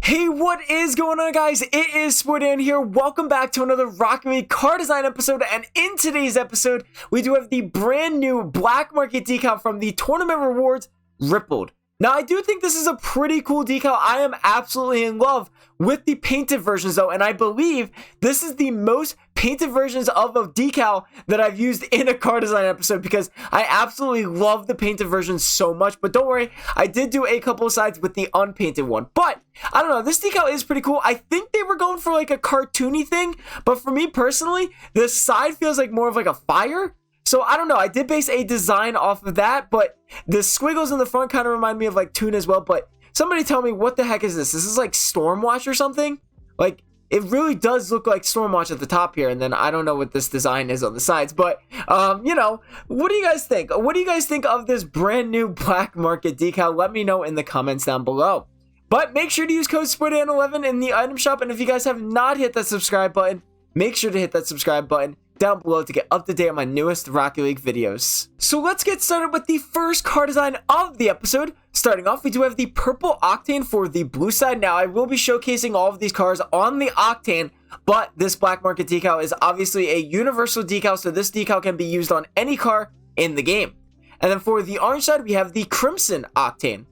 Hey, what is going on, guys? It is Sportan here. Welcome back to another Rocket League car design episode, and in today's episode, we do have the brand new black market decal from the tournament rewards, Rippled. Now, I do think this is a pretty cool decal. I am absolutely in love with the painted versions, though, and I believe this is the most painted versions of a decal that I've used in a car design episode because I absolutely love the painted versions so much. But don't worry, I did do a couple of sides with the unpainted one. But I don't know, this decal is pretty cool. I think they were going for like a cartoony thing, but for me personally, this side feels like more of like a fire. So I don't know, I did base a design off of that, but the squiggles in the front kind of remind me of like Toon as well. But somebody tell me, what the heck is this? This is like Stormwatch or something? Like, it really does look like Stormwatch at the top here, and then I don't know what this design is on the sides, but, you know, what do you guys think? What do you guys think of this brand new black market decal? Let me know in the comments down below. But make sure to use code SPORTAN11 in the item shop, and if you guys have not hit that subscribe button, make sure to hit that subscribe button down below to get up to date on my newest Rocket League videos. So let's get started with the first car design of the episode. Starting off, we do have the purple Octane for the blue side. Now, I will be showcasing all of these cars on the Octane, but this black market decal is obviously a universal decal, so this decal can be used on any car in the game. And then for the orange side, we have the crimson Octane.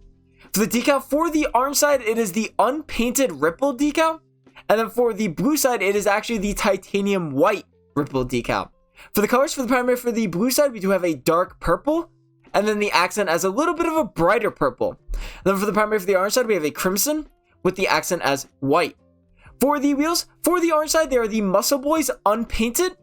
For the decal for the orange side, it is the unpainted Ripple decal. And then for the blue side, it is actually the titanium white Ripple decal. For the colors for the primary for the blue side, we do have a dark purple, and then the accent as a little bit of a brighter purple. And then for the primary for the orange side, we have a crimson with the accent as white. For the wheels, for the orange side, they are the Muscle Boys unpainted,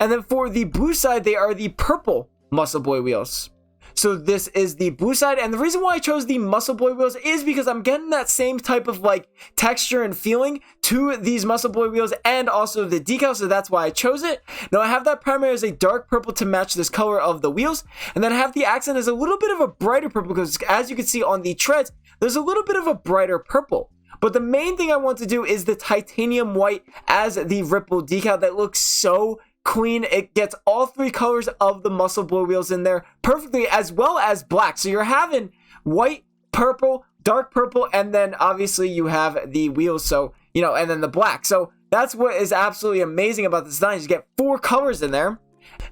and then for the blue side, they are the purple Muscle Boy wheels. So this is the blue side, and the reason why I chose the Muscle Boy wheels is because I'm getting that same type of like texture and feeling to these Muscle Boy wheels and also the decal, so that's why I chose it. Now I have that primary as a dark purple to match this color of the wheels, and then I have the accent as a little bit of a brighter purple because as you can see on the treads, there's a little bit of a brighter purple. But the main thing I want to do is the titanium white as the Ripple decal that looks so clean. It gets all three colors of the Muscle Boy wheels in there perfectly, as well as black. So you're having white, purple, dark purple, and then obviously you have the wheels, so, you know, and then the black. So that's what is absolutely amazing about this design, is you get four colors in there.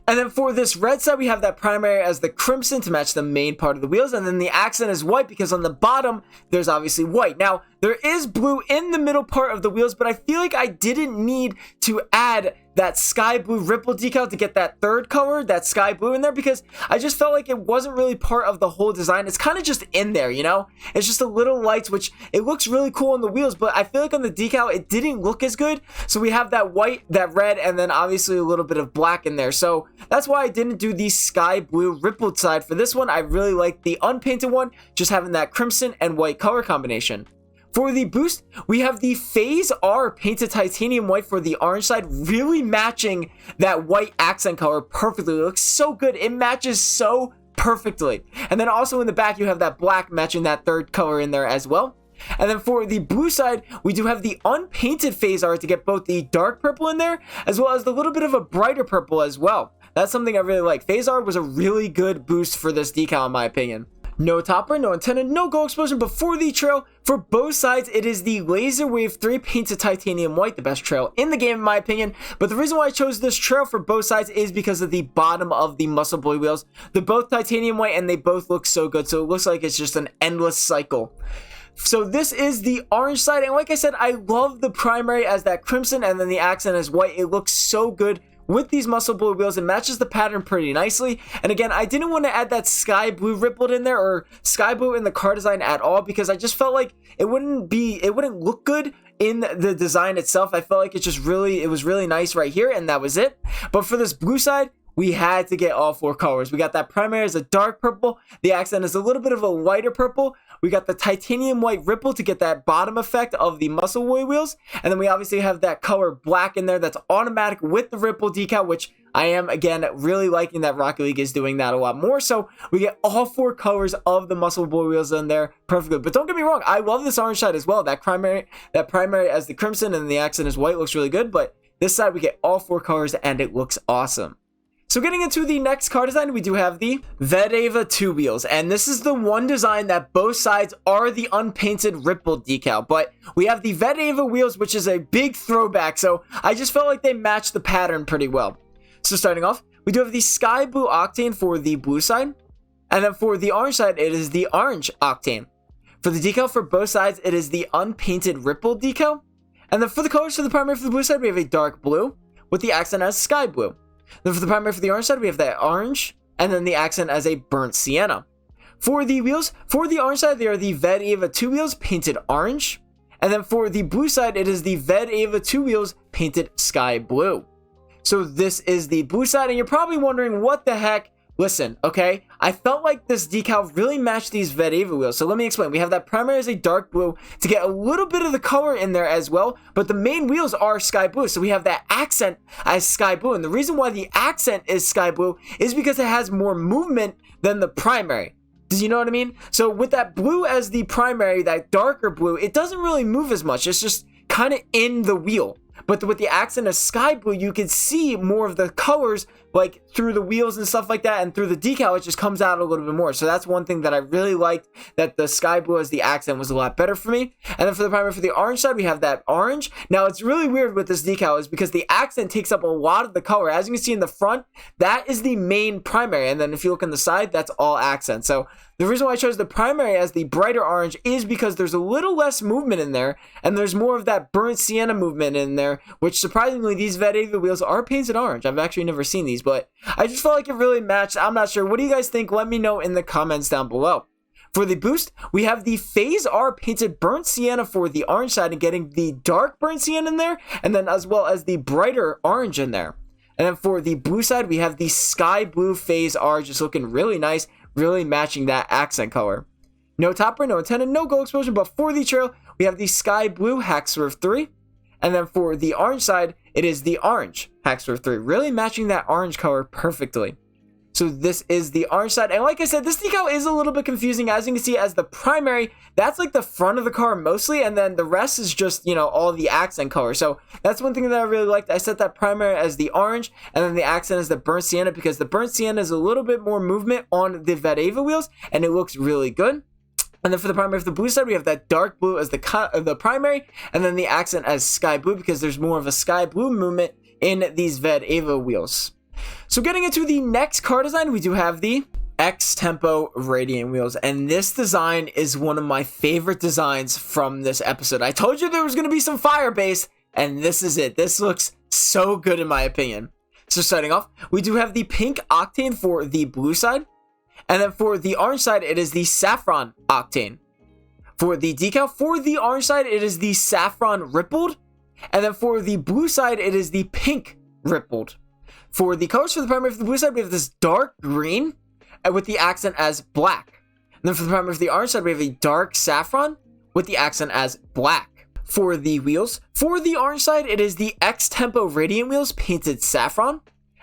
And then for this red side, we have that primary as the crimson to match the main part of the wheels, and then the accent is white because on the bottom, there's obviously white. Now, there is blue in the middle part of the wheels, but I feel like I didn't need to add that sky blue Ripple decal to get that third color, that sky blue in there, because I just felt like it wasn't really part of the whole design. It's kind of just in there, you know? It's just a little lights, which it looks really cool on the wheels, but I feel like on the decal, it didn't look as good. So we have that white, that red, and then obviously a little bit of black in there. So that's why I didn't do the sky blue rippled side. For this one, I really like the unpainted one, just having that crimson and white color combination. For the boost, we have the Phase R painted titanium white for the orange side, really matching that white accent color perfectly. It looks so good. It matches so perfectly. And then also in the back, you have that black matching that third color in there as well. And then for the blue side, we do have the unpainted Phase R to get both the dark purple in there, as well as the little bit of a brighter purple as well. That's something I really like. Phase R was a really good boost for this decal, in my opinion. No topper, no antenna, no gold explosion, but for the trail, for both sides, it is the Laser Wave 3 painted titanium white, the best trail in the game, in my opinion. But the reason why I chose this trail for both sides is because of the bottom of the Muscle Boy wheels. They're both titanium white, and they both look so good, so it looks like it's just an endless cycle. So this is the orange side, and like I said, I love the primary as that crimson, and then the accent is white. It looks so good with these Muscle Boy wheels. It matches the pattern pretty nicely. And again, I didn't want to add that sky blue rippled in there or sky blue in the car design at all, because I just felt like it wouldn't look good in the design itself. I felt like it was really nice right here, and that was it. But for this blue side, we had to get all four colors. We got that primary as a dark purple. The accent is a little bit of a lighter purple. We got the titanium white ripple to get that bottom effect of the Muscle Boy wheels. And then we obviously have that color black in there that's automatic with the Ripple decal, which I am, again, really liking that Rocket League is doing that a lot more. So we get all four colors of the Muscle Boy wheels in there perfectly. But don't get me wrong, I love this orange side as well. That primary as the crimson and the accent is white looks really good. But this side we get all four colors and it looks awesome. So getting into the next car design, we do have the Ved-ava 2 wheels, and this is the one design that both sides are the unpainted ripple decal, but we have the Ved-ava wheels, which is a big throwback, so I just felt like they matched the pattern pretty well. So starting off, we do have the sky blue Octane for the blue side, and then for the orange side, it is the orange Octane. For the decal for both sides, it is the unpainted ripple decal, and then for the colors for the primary for the blue side, we have a dark blue with the accent as sky blue. Then for the primary for the orange side, we have that orange, and then the accent as a burnt sienna. For the wheels, for the orange side, they are the Ved-ava 2 wheels painted orange. And then for the blue side, it is the Ved-ava 2 wheels painted sky blue. So this is the blue side, and you're probably wondering what the heck. Listen, okay, I felt like this decal really matched these Ved-ava wheels, so let me explain. We have that primary as a dark blue to get a little bit of the color in there as well, but the main wheels are sky blue, so we have that accent as sky blue, and the reason why the accent is sky blue is because it has more movement than the primary. Do you know what I mean? So with that blue as the primary, that darker blue, it doesn't really move as much, it's just kind of in the wheel. But with the accent of sky blue, you can see more of the colors like through the wheels and stuff like that, and through the decal it just comes out a little bit more. So that's one thing that I really liked, that the sky blue as the accent was a lot better for me. And then for the primary for the orange side, we have that orange. Now it's really weird with this decal is because the accent takes up a lot of the color. As you can see in the front, that is the main primary, and then if you look on the side, that's all accent. So the reason why I chose the primary as the brighter orange is because there's a little less movement in there, and there's more of that burnt sienna movement in there, which surprisingly, these Ved-ava wheels are painted orange. I've actually never seen these, but I just felt like it really matched. I'm not sure. What do you guys think? Let me know in the comments down below. For the boost, we have the Phase R painted burnt sienna for the orange side and getting the dark burnt sienna in there, and then as well as the brighter orange in there. And then for the blue side, we have the sky blue Phase R just looking really nice, really matching that accent color. No topper, no antenna, no gold explosion, but for the trail, we have the sky blue Hackswerve 3. And then for the orange side, it is the orange Hackswerve 3, really matching that orange color perfectly. So this is the orange side, and like I said, this decal is a little bit confusing. As you can see, as the primary, that's like the front of the car mostly, and then the rest is just, you know, all the accent color. So that's one thing that I really liked. I set that primary as the orange, and then the accent is the burnt sienna, because the burnt sienna is a little bit more movement on the Ved-ava wheels, and it looks really good. And then for the primary, for the blue side, we have that dark blue as the primary, and then the accent as sky blue, because there's more of a sky blue movement in these Ved-ava wheels. So getting into the next car design, we do have the X-Tempo Radiant wheels, and this design is one of my favorite designs from this episode. I told you there was going to be some fire base, and this is it. This looks so good in my opinion. So starting off, we do have the pink Octane for the blue side. And then for the orange side, it is the saffron Octane. For the decal, for the orange side, it is the saffron rippled. And then for the blue side, it is the pink rippled. For the colors for the primary for the blue side, we have this dark green with the accent as black. And then for the primary for the orange side, we have a dark saffron with the accent as black. For the wheels, for the orange side, it is the X-Tempo Radiant wheels painted saffron.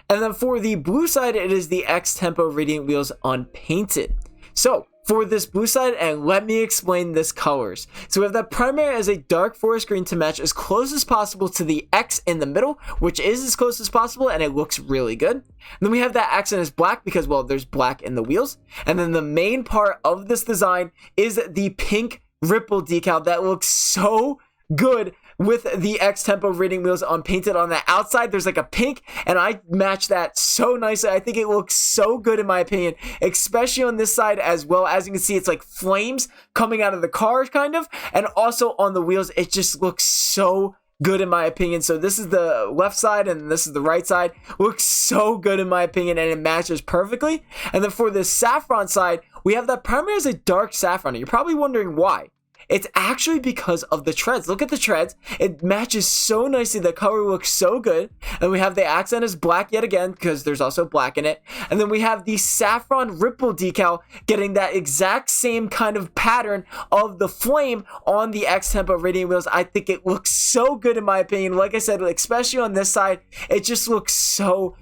And then for the blue side, it is the X-Tempo Radiant wheels unpainted. So for this blue side, and let me explain this colors. So we have that primary as a dark forest green to match as close as possible to the X in the middle, which is as close as possible, and it looks really good. And then we have that accent as black because, well, there's black in the wheels. And then the main part of this design is the pink ripple decal that looks so good with the X-Tempo Radiant wheels unpainted on the outside. There's like a pink, and I match that so nicely. I think it looks so good in my opinion, especially on this side as well. As you can see, it's like flames coming out of the car kind of, and also on the wheels, it just looks so good in my opinion. So this is the left side and this is the right side. Looks so good in my opinion, and it matches perfectly. And then for the saffron side, we have that primary as a dark saffron. You're probably wondering why. It's actually because of the treads. Look at the treads. It matches so nicely. The color looks so good. And we have the accent as black yet again because there's also black in it. And then we have the saffron ripple decal getting that exact same kind of pattern of the flame on the X-Tempo Radiant wheels. I think it looks so good in my opinion. Like I said, especially on this side, it just looks so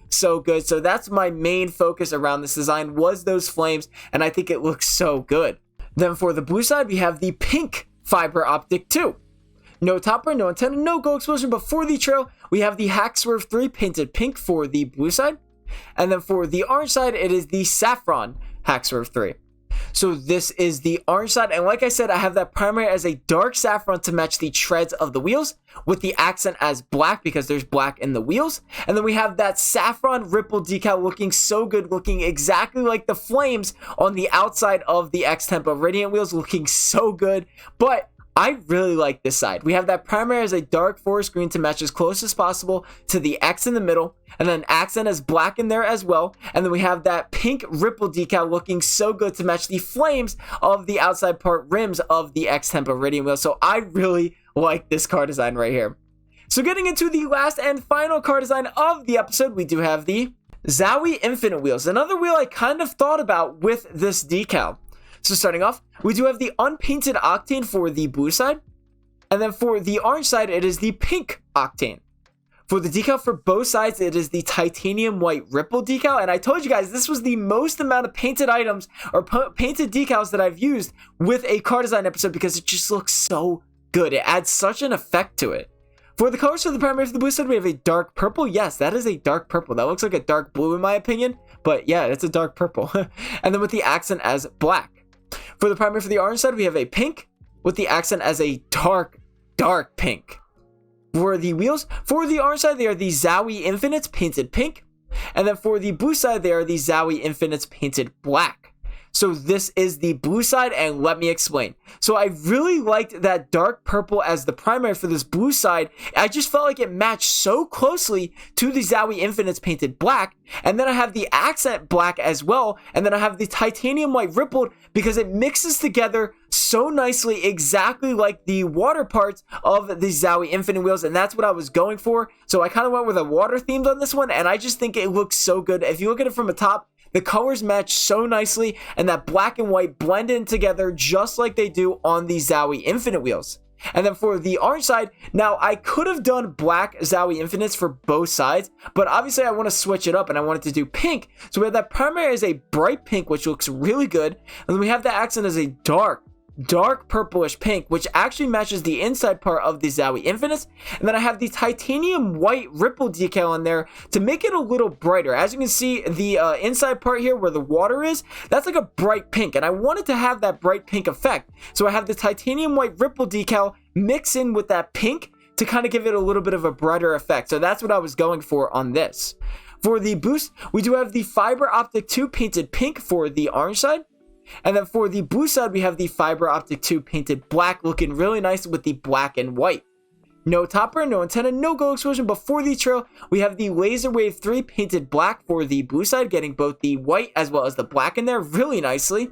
good. So that's my main focus around this design, was those flames, and I think it looks so good. Then for the blue side, we have the pink fiber optic 2. No topper, no antenna, no gold explosion, but for the trail, we have the Hackswerve 3 painted pink for the blue side. And then for the orange side, it is the saffron hackswerve 3. So this is the orange side, and like I said, I have that primary as a dark saffron to match the treads of the wheels, with the accent as black because there's black in the wheels. And then we have that saffron ripple decal looking so good, looking exactly like the flames on the outside of the X-Tempo Radiant wheels, looking so good. But I really like this side. We have that primary as a dark forest green to match as close as possible to the X in the middle, and then accent as black in there as well. And then we have that pink ripple decal looking so good to match the flames of the outside part rims of the X-Tempo Radiant wheel. So I really like this car design right here. So getting into the last and final car design of the episode, we do have the Zowie Infinite wheels. Another wheel I kind of thought about with this decal. So starting off, we do have the unpainted Octane for the blue side. And then for the orange side, it is the pink Octane. For the decal for both sides, it is the titanium white ripple decal. And I told you guys, this was the most amount of painted items or painted decals that I've used with a car design episode because it just looks so good. It adds such an effect to it. For the colors for the primary for the blue side, we have a dark purple. Yes, that is a dark purple. That looks like a dark blue in my opinion. But yeah, it's a dark purple. And then with the accent as black. For the primary for the orange side, we have a pink with the accent as a dark pink. For the wheels, for the orange side, they are the Zowie Infinites painted pink. And then for the blue side, they are the Zowie Infinites painted black. So this is the blue side, and let me explain. So I really liked that dark purple as the primary for this blue side. I just felt like it matched so closely to the Zowie Infinites painted black. And then I have the accent black as well. And then I have the titanium white rippled because it mixes together so nicely, exactly like the water parts of the Zowie Infinite wheels. And that's what I was going for. So I kind of went with a water themed on this one, and I just think it looks so good. If you look at it from the top, the colors match so nicely, and that black and white blend in together just like they do on the Zowie Infinite wheels. And then for the orange side, now I could have done black Zowie Infinites for both sides, but obviously I want to switch it up and I wanted to do pink. So we have that primary as a bright pink, which looks really good. And then we have the accent as a dark purplish pink, which actually matches the inside part of the Zowie Infinites. And then I have the titanium white ripple decal on there to make it a little brighter. As you can see, the inside part here where the water is, that's like a bright pink, and I wanted to have that bright pink effect. So I have the titanium white ripple decal mix in with that pink to kind of give it a little bit of a brighter effect. So that's what I was going for on this. For the boost, we do have the Fiber Optic 2 painted pink for the orange side. And then for the blue side, we have the Fiber Optic 2 painted black, looking really nice with the black and white. No topper, no antenna, no glow explosion, but for the trail, we have the Laser Wave 3 painted black for the blue side, getting both the white as well as the black in there really nicely.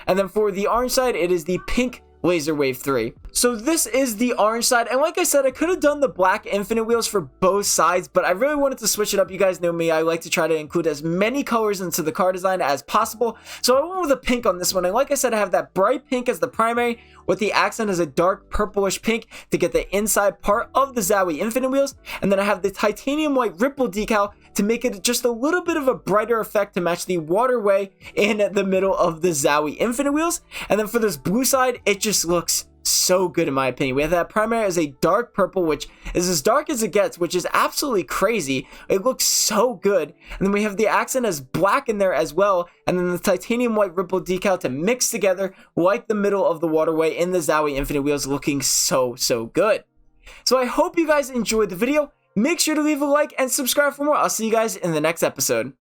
And then for the orange side, it is the pink Laser Wave 3. So this is the orange side, and like I said, I could have done the black Infinite wheels for both sides, but I really wanted to switch it up. You guys know me, I like to try to include as many colors into the car design as possible, so I went with a pink on this one. And like I said, I have that bright pink as the primary with the accent as a dark purplish pink to get the inside part of the Zowie Infinite wheels, and then I have the titanium white ripple decal to make it just a little bit of a brighter effect to match the waterway in the middle of the Zowie Infinite wheels. And then for this blue side, it just looks so good in my opinion. We have that primary as a dark purple, which is as dark as it gets, which is absolutely crazy. It looks so good. And then we have the accent as black in there as well, and then the titanium white ripple decal to mix together like the middle of the waterway in the Zowie Infinite wheels, looking so good. So I hope you guys enjoyed the video. Make sure to leave a like and subscribe for more. I'll see you guys in the next episode.